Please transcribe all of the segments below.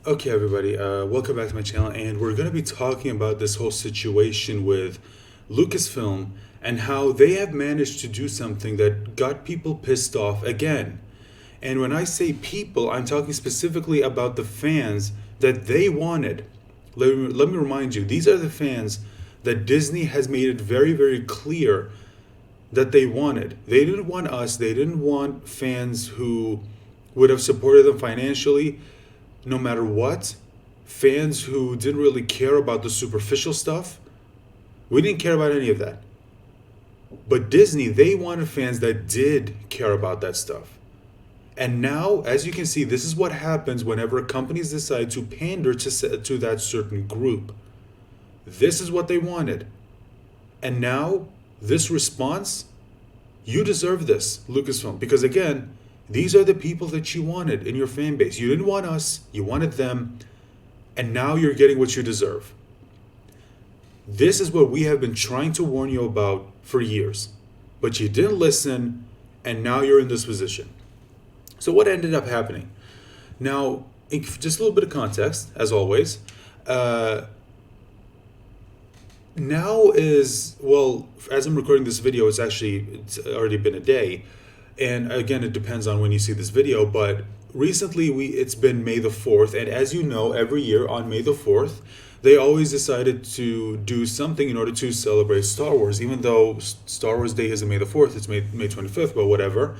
Okay, everybody, welcome back to my channel, and we're going to be talking about this whole situation with Lucasfilm and how they have managed to do something that got people pissed off again. And when I say people, I'm talking specifically about the fans that they wanted. Let me remind you, these are the fans that Disney has made it very, very clear that they wanted. They didn't want us, they didn't want fans who would have supported them financially no matter what, fans who didn't really care about the superficial stuff. We didn't care about any of that. But Disney, they wanted fans that did care about that stuff. And now, as you can see, this is what happens whenever companies decide to pander to that certain group. This is what they wanted. And now, this response, you deserve this, Lucasfilm. Because again, these are the people that you wanted in your fan base. You didn't want us, you wanted them, and now you're getting what you deserve. This is what we have been trying to warn you about for years. But you didn't listen, and now you're in this position. So what ended up happening? Now, just a little bit of context, as always. Now is, well, as I'm recording this video, it's already been a day. And again, it depends on when you see this video, but recently it's been May the 4th, and as you know, every year on May the 4th, they always decided to do something in order to celebrate Star Wars. Even though Star Wars Day isn't May the 4th, it's May 25th, but whatever.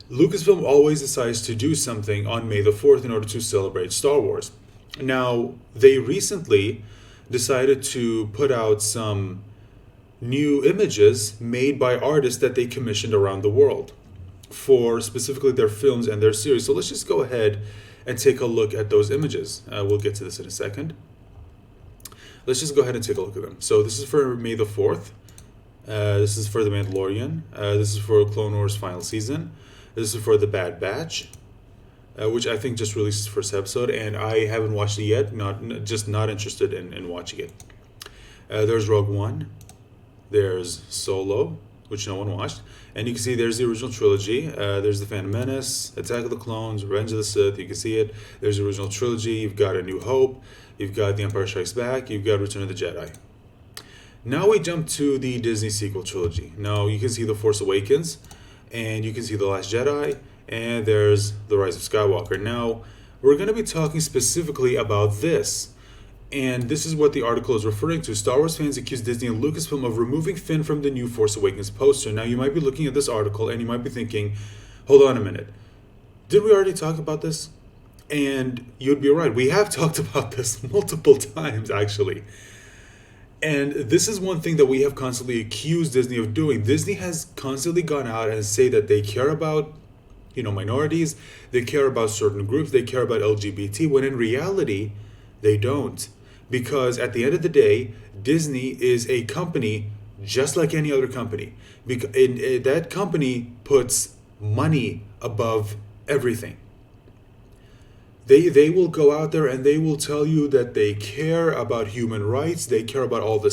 Lucasfilm always decides to do something on May the 4th in order to celebrate Star Wars. Now, they recently decided to put out some new images made by artists that they commissioned around the world for specifically their films and their series. So let's just go ahead and take a look at those images. We'll get to this in a second. Let's just go ahead and take a look at them. So this is for May the 4th. This is for The Mandalorian. This is for Clone Wars Final Season. This is for The Bad Batch, which I think just released its first episode, and I haven't watched it yet. Not interested in watching it. There's Rogue One. There's Solo, which no one watched. And you can see there's the original trilogy. There's The Phantom Menace, Attack of the Clones, Revenge of the Sith. You can see it. There's the original trilogy. You've got A New Hope. You've got The Empire Strikes Back. You've got Return of the Jedi. Now we jump to the Disney sequel trilogy. Now you can see The Force Awakens, and you can see The Last Jedi, and there's The Rise of Skywalker. Now, we're going to be talking specifically about this. And this is what the article is referring to. Star Wars fans accuse Disney and Lucasfilm of removing Finn from the new Force Awakens poster. Now, you might be looking at this article and you might be thinking, hold on a minute. Did we already talk about this? And you'd be right. We have talked about this multiple times, actually. And this is one thing that we have constantly accused Disney of doing. Disney has constantly gone out and say that they care about, minorities. They care about certain groups. They care about LGBT, when in reality, they don't. Because at the end of the day, Disney is a company just like any other company. That company puts money above everything. They will go out there and they will tell you that they care about human rights. They care about all the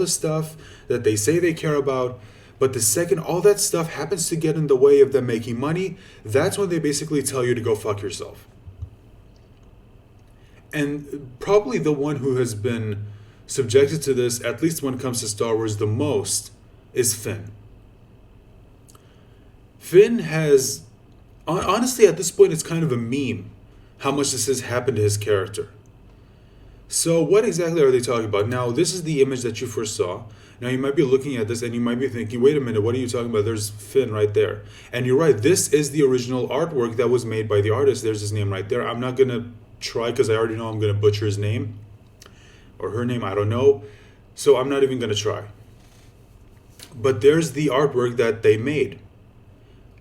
stuff that they say they care about. But the second all that stuff happens to get in the way of them making money, that's when they basically tell you to go fuck yourself. And probably the one who has been subjected to this, at least when it comes to Star Wars, the most, is Finn. Finn has, honestly, at this point, it's kind of a meme how much this has happened to his character. So what exactly are they talking about? Now, this is the image that you first saw. Now, you might be looking at this and you might be thinking, wait a minute, what are you talking about? There's Finn right there. And you're right, this is the original artwork that was made by the artist. There's his name right there. I'm not going to try because I already know I'm going to butcher his name or her name, I don't know, so I'm not even going to try. But there's the artwork that they made,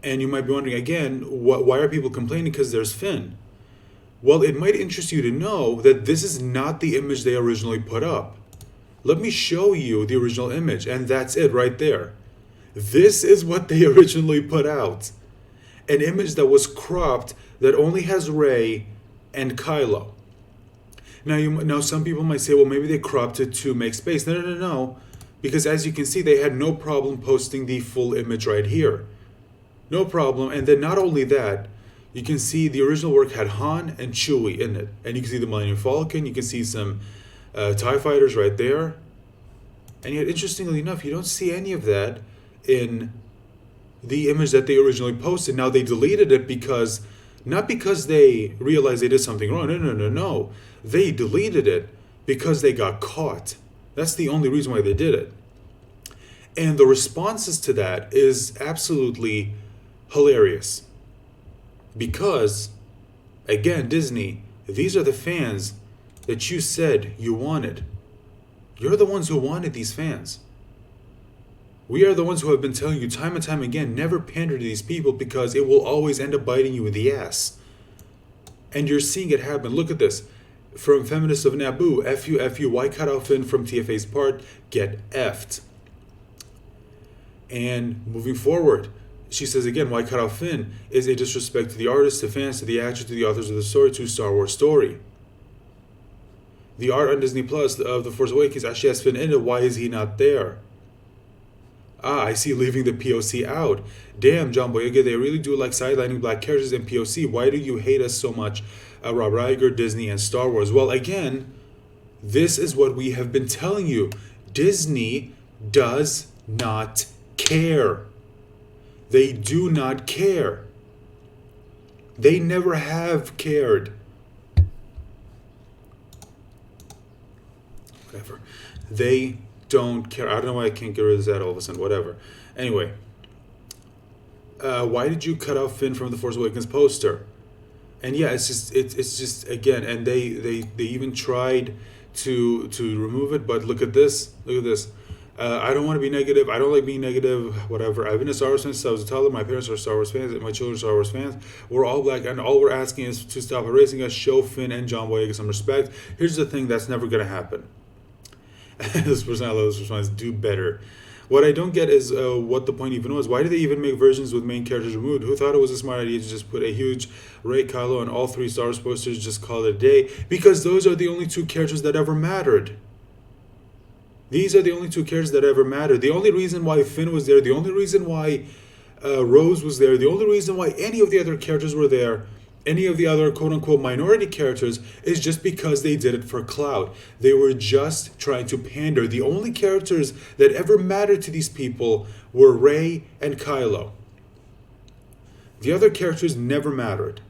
and you might be wondering again, why are people complaining? Because there's Finn. Well, it might interest you to know that this is not the image they originally put up. Let me show you the original image, and that's it right there. This is what they originally put out, an image that was cropped that only has Rey and Kylo. Now some people might say, well, maybe they cropped it to make space. No. Because as you can see, they had no problem posting the full image right here. No problem. And then not only that, You can see the original work had Han and Chewie in it. And you can see the Millennium Falcon. You can see some TIE fighters right there. And yet, interestingly enough, you don't see any of that in the image that they originally posted. Now, they deleted it because, not because they realized they did something wrong. No. They deleted it because they got caught. That's the only reason why they did it. And the responses to that is absolutely hilarious. Because, again, Disney, these are the fans that you said you wanted. You're the ones who wanted these fans. We are the ones who have been telling you time and time again, never pander to these people because it will always end up biting you in the ass. And you're seeing it happen. Look at this. From Feminists of Naboo, F you, why cut out Finn from TFA's part? Get effed. And moving forward, she says again, why cut out Finn is a disrespect to the artists, to fans, to the actors, to the authors of the story, to Star Wars story. The art on Disney Plus of The Force Awakens actually has Finn in it. Why is he not there? I see, leaving the POC out. Damn, John Boyega, they really do like sidelining black characters in POC. Why do you hate us so much? Rob Reiger, Disney, and Star Wars. Well, again, this is what we have been telling you. Disney does not care. They do not care. They never have cared. Whatever. They don't care. I don't know why I can't get rid of that all of a sudden. Whatever. Anyway. Why did you cut out Finn from the Force Awakens poster? And yeah, it's just again, and they even tried to remove it, but look at this. Look at this. I don't want to be negative. I don't like being negative. Whatever. I've been a Star Wars fan since I was a toddler. My parents are Star Wars fans, and my children are Star Wars fans. We're all black, and all we're asking is to stop erasing us. Show Finn and John Boyega some respect. Here's the thing: that's never gonna happen. This person, I love this response. Do better. What I don't get is what the point even was. Why did they even make versions with main characters removed? Who thought it was a smart idea to just put a huge Rey, Kylo, and all three Star Wars posters, just call it a day? Because those are the only two characters that ever mattered. These are the only two characters that ever mattered. The only reason why Finn was there, the only reason why Rose was there, the only reason why any of the other characters were there, any of the other quote-unquote minority characters, is just because they did it for clout. They were just trying to pander. The only characters that ever mattered to these people were Rey and Kylo. The other characters never mattered.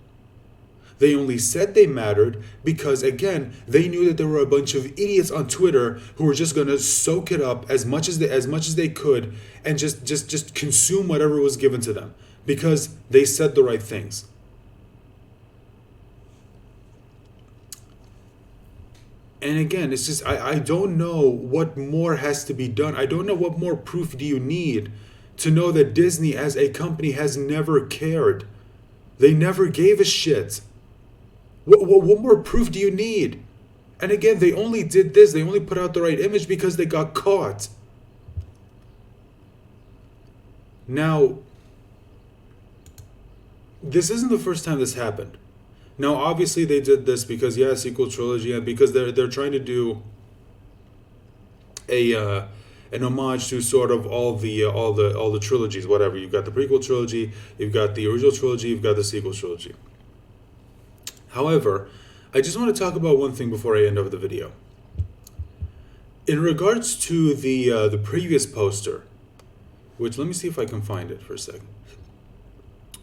They only said they mattered because, again, they knew that there were a bunch of idiots on Twitter who were just going to soak it up as much as they could and just consume whatever was given to them because they said the right things. And again, it's just, I don't know what more has to be done. I don't know what more proof do you need to know that Disney as a company has never cared. They never gave a shit. What more proof do you need? And again, they only did this. They only put out the right image because they got caught. Now, this isn't the first time this happened. Now, obviously, they did this because, yeah, sequel trilogy, and because they're trying to do an homage to sort of all the trilogies, whatever. You've got the prequel trilogy, you've got the original trilogy, you've got the sequel trilogy. However, I just want to talk about one thing before I end up the video. In regards to the previous poster, which, let me see if I can find it for a second.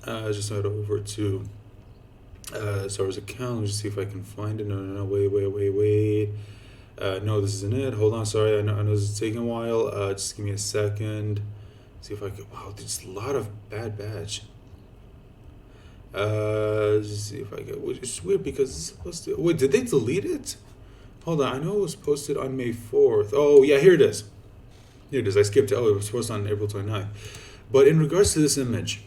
Just head over to Star Wars account. Let me just see if I can find it. No, wait. No, this isn't it. Hold on, sorry. I know this is taking a while. Just give me a second. See if I can. Wow, there's a lot of bad batch. Just see if I can. Which is weird because it's supposed to. Wait, did they delete it? Hold on. I know it was posted on May 4th. Oh yeah, here it is. Here it is. I skipped it. Oh, it was posted on April 29th. But in regards to this image,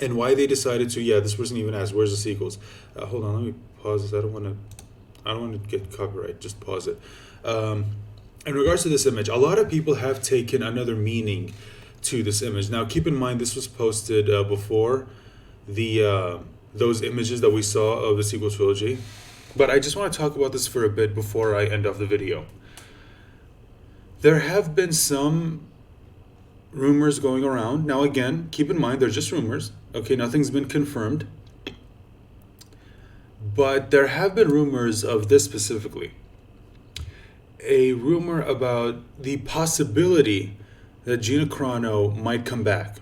and why they decided to, yeah, this person even asked, where's the sequels? Hold on, let me pause this. I don't want to get copyright. Just pause it. In regards to this image, a lot of people have taken another meaning to this image. Now, keep in mind, this was posted before those images that we saw of the sequel trilogy. But I just want to talk about this for a bit before I end off the video. There have been some rumors going around. Now, again, keep in mind, they're just rumors. Okay, nothing's been confirmed. But there have been rumors of this specifically. A rumor about the possibility that Gina Carano might come back.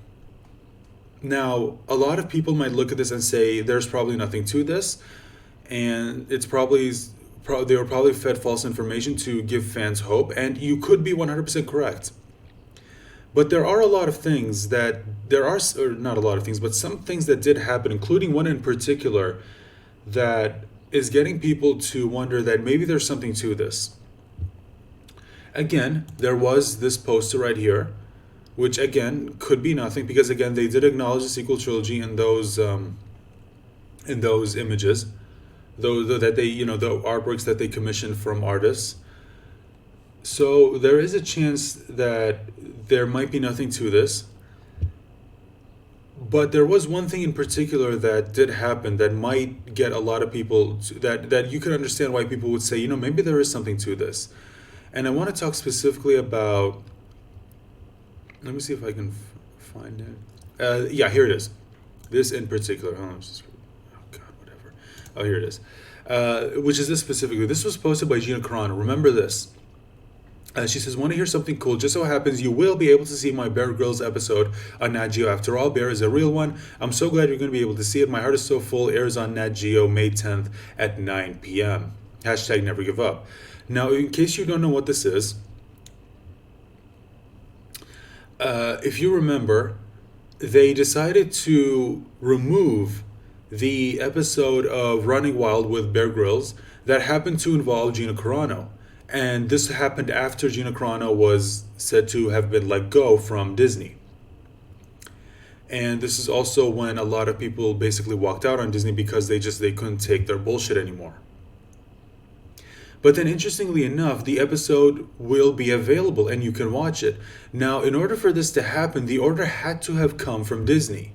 Now, a lot of people might look at this and say there's probably nothing to this, and it's probably they were probably fed false information to give fans hope, and you could be 100% correct. But there are a lot of things that or not a lot of things, but some things that did happen, including one in particular that is getting people to wonder that maybe there's something to this. Again, there was this poster right here, which again could be nothing because again they did acknowledge the sequel trilogy in those images, though that they the artworks that they commissioned from artists. So there is a chance that there might be nothing to this. But there was one thing in particular that did happen that might get a lot of people that you can understand why people would say, maybe there is something to this. And I want to talk specifically about, let me see if I can find it. Yeah, here it is. This in particular. Oh God, whatever. Oh, here it is. Which is this specifically. This was posted by Gina Carano. Remember this. She says, want to hear something cool? Just so happens you will be able to see my Bear Grylls episode on Nat Geo. After all, Bear is a real one. I'm so glad you're going to be able to see it. My heart is so full. Airs on Nat Geo May 10th at 9 p.m. Hashtag never give up. Now, in case you don't know what this is, if you remember, they decided to remove the episode of Running Wild with Bear Grylls that happened to involve Gina Carano. And this happened after Gina Carano was said to have been let go from Disney. And this is also when a lot of people basically walked out on Disney because they couldn't take their bullshit anymore. But then interestingly enough, the episode will be available and you can watch it. Now, in order for this to happen, the order had to have come from Disney.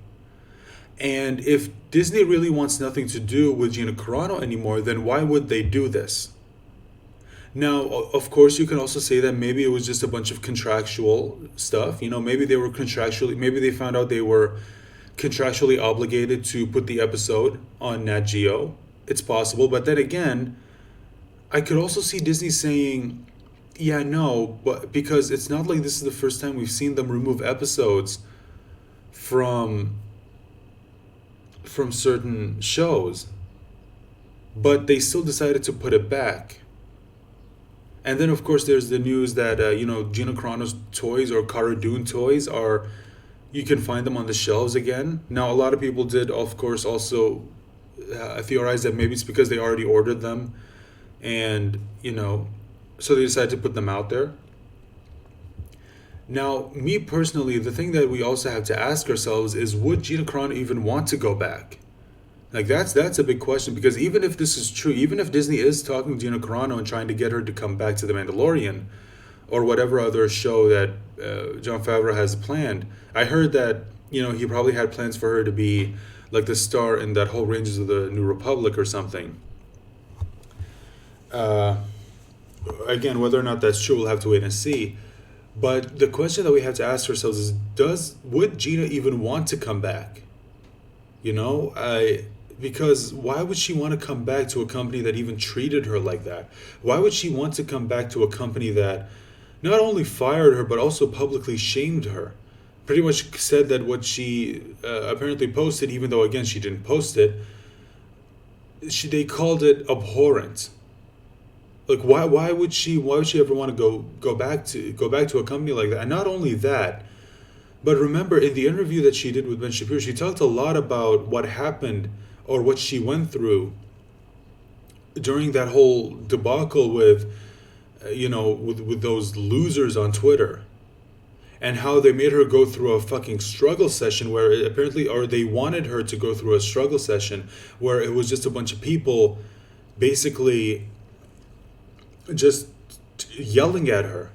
And if Disney really wants nothing to do with Gina Carano anymore, then why would they do this? Now, of course, you can also say that maybe it was just a bunch of contractual stuff. Maybe maybe they found out they were contractually obligated to put the episode on Nat Geo. It's possible. But then again, I could also see Disney saying, yeah, no, but because it's not like this is the first time we've seen them remove episodes from certain shows. But they still decided to put it back. And then, of course, there's the news that, Gina Carano's toys or Cara Dune toys you can find them on the shelves again. Now, a lot of people did, of course, also theorize that maybe it's because they already ordered them. And, so they decided to put them out there. Now, me personally, the thing that we also have to ask ourselves is, would Gina Carano even want to go back? Like, that's a big question, because even if this is true, even if Disney is talking to Gina Carano and trying to get her to come back to The Mandalorian or whatever other show that Jon Favreau has planned, I heard that, he probably had plans for her to be like the star in that whole Rangers of the New Republic or something. Again, whether or not that's true, we'll have to wait and see. But the question that we have to ask ourselves is, would Gina even want to come back? Because why would she want to come back to a company that even treated her like that? Why would she want to come back to a company that not only fired her, but also publicly shamed her? Pretty much said that what she apparently posted, even though, again, she didn't post it, they called it abhorrent. Like, why would she ever want to go back to a company like that? And not only that, but remember, in the interview that she did with Ben Shapiro, she talked a lot about what happened or what she went through during that whole debacle with those losers on Twitter, and how they made her go through a fucking struggle session where they wanted her to go through a struggle session where it was just a bunch of people basically just yelling at her.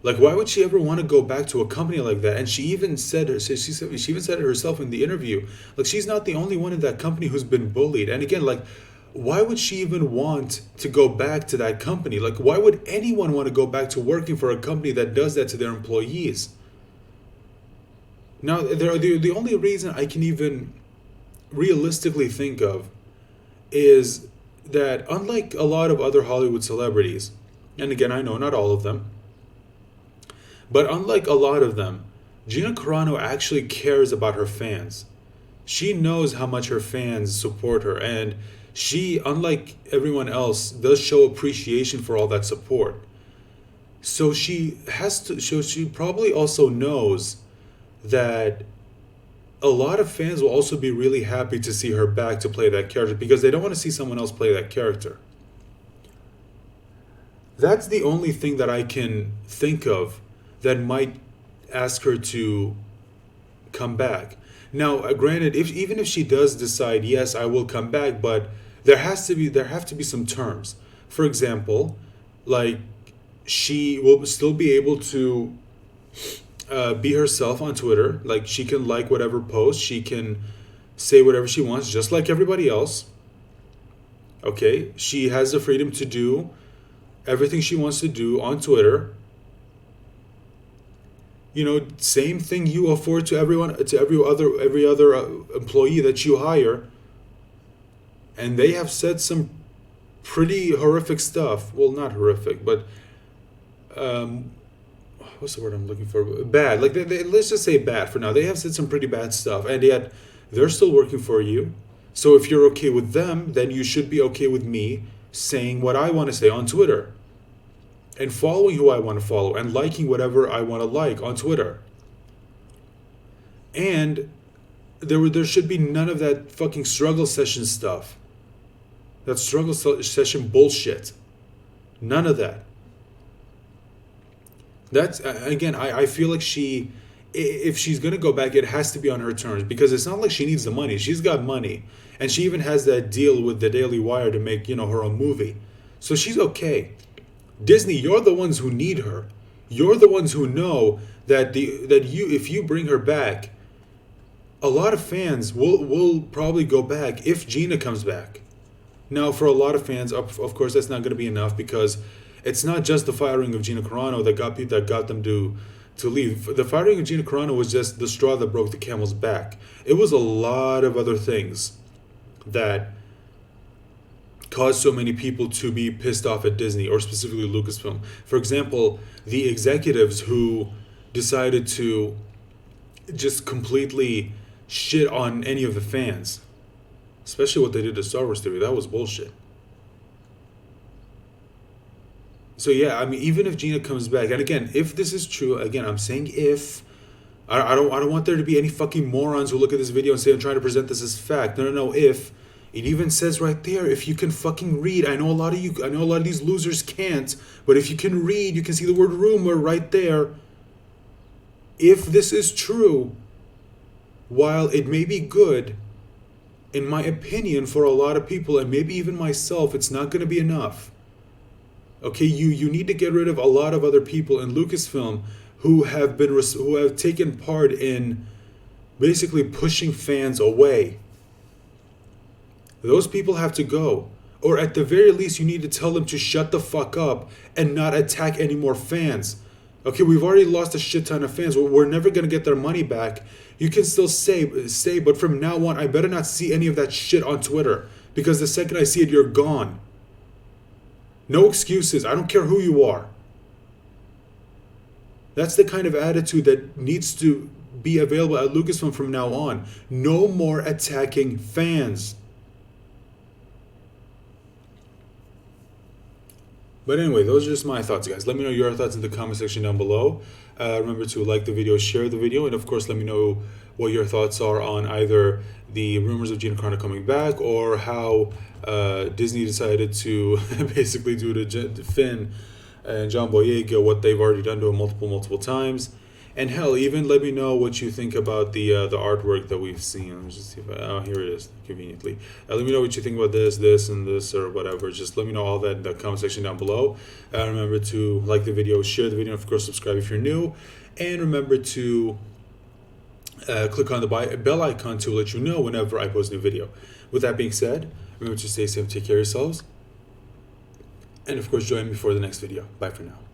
Like, why would she ever want to go back to a company like that? And she even said it herself in the interview. Like, she's not the only one in that company who's been bullied. And again, like, why would she even want to go back to that company? Like, why would anyone want to go back to working for a company that does that to their employees? Now, the only reason I can even realistically think of is that unlike a lot of other Hollywood celebrities, and again, I know not all of them, but unlike a lot of them, Gina Carano actually cares about her fans. She knows how much her fans support her, and she, unlike everyone else, does show appreciation for all that support. So she probably also knows that a lot of fans will also be really happy to see her back to play that character because they don't want to see someone else play that character. That's the only thing that I can think of that might ask her to come back. Now, granted, even if she does decide, yes, I will come back, but there have to be some terms. For example, like she will still be able to be herself on Twitter. Like she can like whatever post, she can say whatever she wants, just like everybody else. Okay, she has the freedom to do everything she wants to do on Twitter. You know, same thing you afford to everyone, to every other employee that you hire. And they have said some pretty horrific stuff. Well, not horrific, but what's the word I'm looking for? Bad. Like let's just say bad for now. They have said some pretty bad stuff, and yet they're still working for you. So if you're okay with them, then you should be okay with me saying what I want to say on Twitter, and following who I want to follow, and liking whatever I want to like on Twitter. And there should be none of that fucking struggle session stuff. That struggle session bullshit. None of that. That's, again, I feel like if she's going to go back, it has to be on her terms, because it's not like she needs the money. She's got money. And she even has that deal with the Daily Wire to make, her own movie. So she's okay. Disney, you're the ones who need her. You're the ones who know that if you bring her back, a lot of fans will probably go back if Gina comes back. Now, for a lot of fans, of course, that's not going to be enough, because it's not just the firing of Gina Carano that got them to leave. The firing of Gina Carano was just the straw that broke the camel's back. It was a lot of other things that caused so many people to be pissed off at Disney, or specifically Lucasfilm. For example, the executives who decided to just completely shit on any of the fans, especially what they did to Star Wars Theory. That was bullshit. So yeah, I mean, even if Gina comes back, and again, if this is true, again, I'm saying if, I don't want there to be any fucking morons who look at this video and say I'm trying to present this as fact. No, if. It even says right there, if you can fucking read. I know a lot of these losers can't, but if you can read, you can see the word rumor right there. If this is true, while it may be good, in my opinion, for a lot of people, and maybe even myself, it's not going to be enough. Okay, you need to get rid of a lot of other people in Lucasfilm who have taken part in basically pushing fans away. Those people have to go. Or at the very least, you need to tell them to shut the fuck up and not attack any more fans. Okay, we've already lost a shit ton of fans. We're never going to get their money back. You can still say, but from now on, I better not see any of that shit on Twitter. Because the second I see it, you're gone. No excuses. I don't care who you are. That's the kind of attitude that needs to be available at Lucasfilm from now on. No more attacking fans. But anyway, those are just my thoughts, guys. Let me know your thoughts in the comment section down below. Remember to like the video, share the video, and of course, let me know what your thoughts are on either the rumors of Gina Carano coming back, or how Disney decided to basically do to Finn and John Boyega what they've already done to him multiple times. And hell, even let me know what you think about the artwork that we've seen. Let me just see if here it is, conveniently. Let me know what you think about this, and this, or whatever. Just let me know all that in the comment section down below. Remember to like the video, share the video, and of course subscribe if you're new. And remember to click on the bell icon to let you know whenever I post a new video. With that being said, remember to stay safe, take care of yourselves. And of course, join me for the next video. Bye for now.